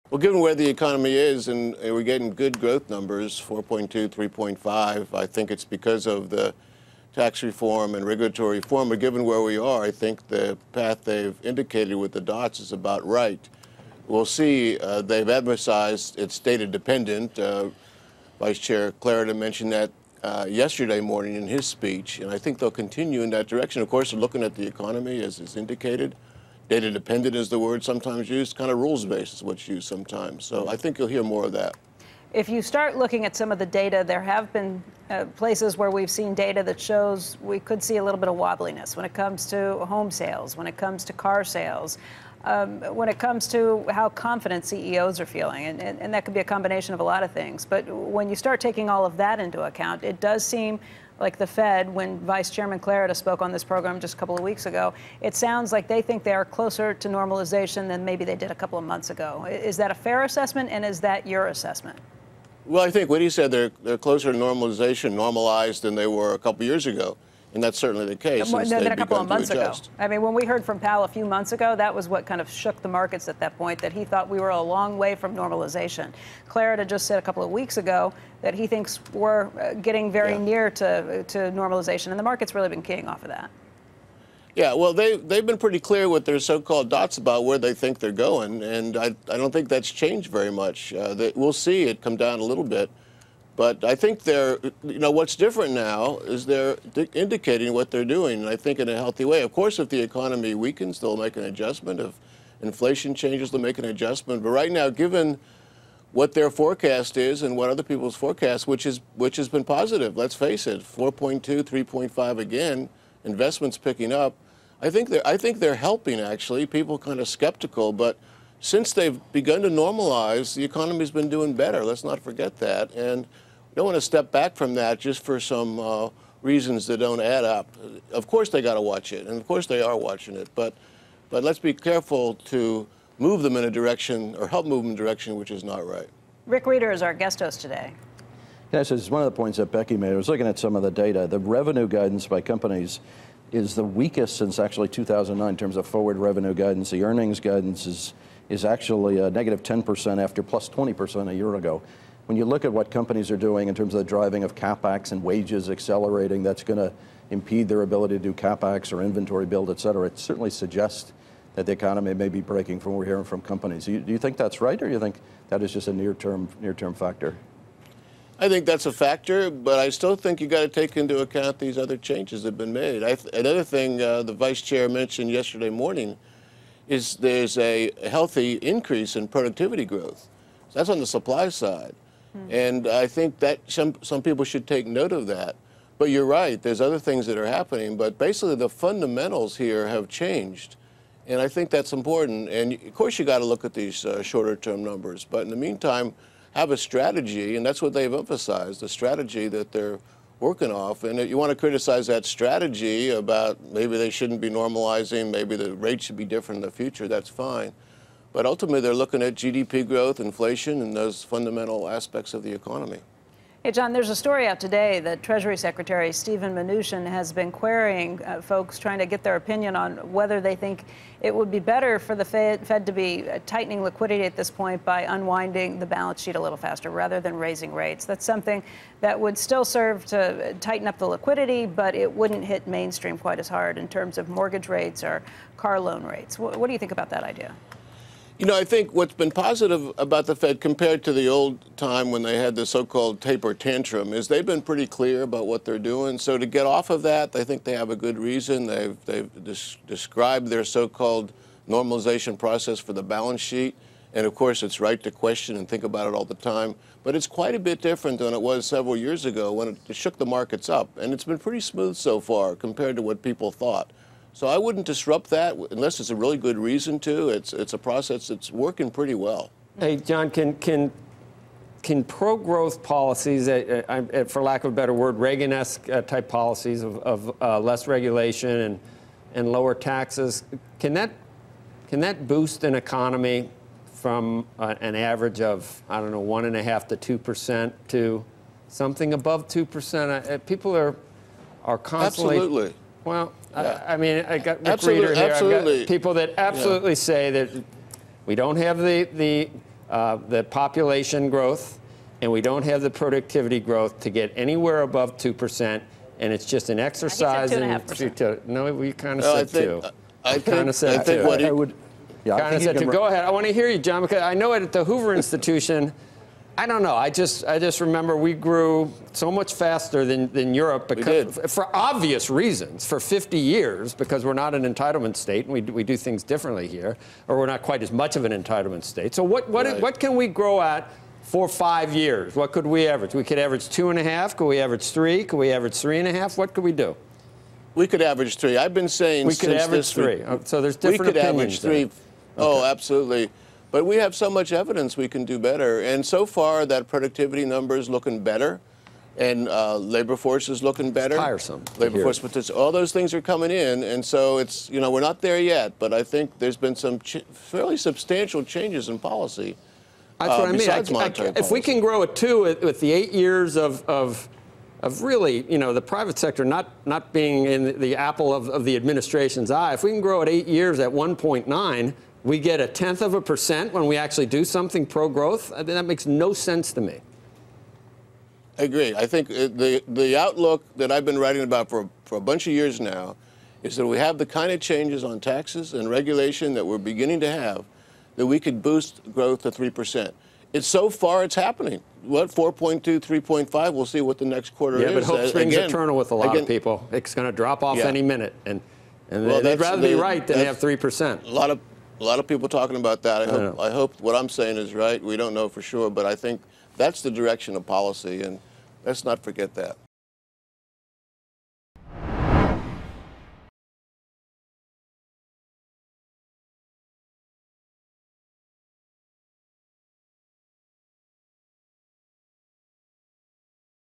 Well, given where the economy is, and we're getting good growth numbers, 4.2, 3.5, I think it's because of the tax reform and regulatory reform. But given where we are, I think the path they've indicated with the dots is about right. We'll see. They've emphasized it's data dependent. Vice Chair Clarida mentioned that yesterday morning in his speech, and I think they'll continue in that direction. Of course, they're looking at the economy, as is indicated. Data dependent is the word sometimes used, kind of rules-based is what's used sometimes. So I think you'll hear more of that. If you start looking at some of the data, there have been places where we've seen data that shows we could see a little bit of wobbliness when it comes to home sales, when it comes to car sales, when it comes to how confident CEOs are feeling. And that could be a combination of a lot of things. But when you start taking all of that into account, it does seem like the Fed, when Vice Chairman Clarida spoke on this program just a couple of weeks ago, it sounds like they think they are closer to normalization than maybe they did a couple of months ago. Is that a fair assessment, and is that your assessment? Well, I think what he said, they're closer to normalization, normalized than they were a couple years ago. And that's certainly the case. Than a couple of months ago. I mean, when we heard from Powell a few months ago, that was what kind of shook the markets at that point, that he thought we were a long way from normalization. Clarida just said a couple of weeks ago that he thinks we're getting very near to normalization, and the market's really been keying off of that. Yeah, well, they've been pretty clear with their so-called dots about where they think they're going, and I don't think that's changed very much. We'll see it come down a little bit. But I think what's different now is they're indicating what they're doing, and I think in a healthy way. Of course, if the economy weakens, they'll make an adjustment. If inflation changes, they'll make an adjustment. But right now, given what their forecast is and what other people's forecast, which has been positive, let's face it, 4.2, 3.5 again, investments picking up. I think they're helping, actually. People kind of skeptical, but since they've begun to normalize, the economy's been doing better. Let's not forget that. And we don't want to step back from that just for some reasons that don't add up. Of course they got to watch it, and of course they are watching it. But let's be careful to move them in a direction, or help move them in a direction which is not right. Rick Reeder is our guest host today. Yes, it's one of the points that Becky made. I was looking at some of the data. The revenue guidance by companies is the weakest since actually 2009 in terms of forward revenue guidance. The earnings guidance is actually a negative 10% after plus 20% a year ago. When you look at what companies are doing in terms of the driving of CapEx and wages accelerating, that's going to impede their ability to do CapEx or inventory build, et cetera. It certainly suggests that the economy may be breaking from what we're hearing from companies. Do you think that's right, or do you think that is just a near-term factor? I think that's a factor, but I still think you got to take into account these other changes that have been made. Another thing the vice chair mentioned yesterday morning is there's a healthy increase in productivity growth. So that's on the supply side. And I think that some people should take note of that. But you're right, there's other things that are happening, but basically the fundamentals here have changed. And I think that's important. And of course you got to look at these shorter term numbers, but in the meantime, have a strategy, and that's what they've emphasized, the strategy that they're working off. And if you want to criticize that strategy about maybe they shouldn't be normalizing, maybe the rate should be different in the future, that's fine. But ultimately, they're looking at GDP growth, inflation, and those fundamental aspects of the economy. Hey, John, there's a story out today that Treasury Secretary Steven Mnuchin has been querying folks, trying to get their opinion on whether they think it would be better for the Fed to be tightening liquidity at this point by unwinding the balance sheet a little faster rather than raising rates. That's something that would still serve to tighten up the liquidity, but it wouldn't hit mainstream quite as hard in terms of mortgage rates or car loan rates. What do you think about that idea? You know, I think what's been positive about the Fed compared to the old time when they had the so-called taper tantrum is they've been pretty clear about what they're doing. So to get off of that, I think they have a good reason. They've described their so-called normalization process for the balance sheet. And of course, it's right to question and think about it all the time. But it's quite a bit different than it was several years ago when it shook the markets up. And it's been pretty smooth so far compared to what people thought. So I wouldn't disrupt that unless it's a really good reason to. It's a process that's working pretty well. Hey, John, can pro-growth policies, for lack of a better word, Reagan-esque type policies of less regulation and lower taxes, can that boost an economy from an average of, I don't know, 1.5% to 2% to something above 2%? People are constantly. Absolutely. Well, yeah. I mean, I got Rick Reeder here. I've got people that absolutely say that we don't have the the population growth, and we don't have the productivity growth to get anywhere above 2%, and it's just an exercise in 2.5%. No, we kind of said 2. I kind of said 2. I would. Yeah, I Kind of think said 2. Go ahead. I want to hear you, John, because I know at the Hoover Institution, I don't know. I just remember we grew so much faster than Europe for obvious reasons for 50 years because we're not an entitlement state and we do things differently here, or we're not quite as much of an entitlement state. So what can we grow at for 5 years? What could we average? We could average 2.5. Could we average 3? Could we average 3.5? What could we do? We could average 3. I've been saying we could average 3. So there's different opinions. We could average 3. Oh, absolutely. But we have so much evidence we can do better. And so far, that productivity number is looking better. And labor force is looking better. It's tiresome. Labor force participation. All those things are coming in. And so it's, we're not there yet. But I think there's been some fairly substantial changes in policy. That's what I mean. If we can grow at 2 with the 8 years of really, the private sector not being in the apple of the administration's eye, if we can grow at 8 years at 1.9, we get 0.1% when we actually do something pro-growth. I mean, that makes no sense to me. I agree. I think the outlook that I've been writing about for a bunch of years now is that we have the kind of changes on taxes and regulation that we're beginning to have that we could boost growth to 3%. So far, it's happening. What, 4.2, 3.5? We'll see what the next quarter is. Yeah, but hope springs eternal with a lot of people. It's going to drop off any minute, and they'd rather be right than have 3%. A lot of people talking about that. I hope what I'm saying is right. We don't know for sure, but I think that's the direction of policy, and let's not forget that.